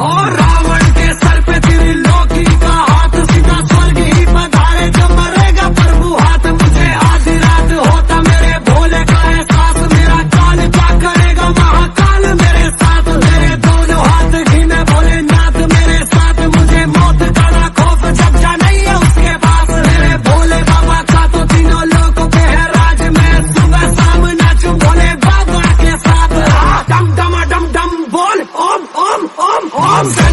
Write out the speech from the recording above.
और रावण के सर पे त्रिलोकी का हाथ, सीधा स्वर्ग ही पधारे जब मरेगा प्रभु हाथ। मुझे आधी रात होता मेरे भोले का एहसास, मेरा काल क्या करेगा महाकाल मेरे साथ। मेरे दोनों हाथ घी में भोलेनाथ मेरे साथ, मुझे मौत का ना खौफ जब जा नहीं है उसके पास। मेरे भोले बाबा का तो तीनों लोगों पे है राज, मैं सुबह शाम नाचूं भोले बाबा के साथ। डम डम डम डम बोल ओम ओम ओम ओम।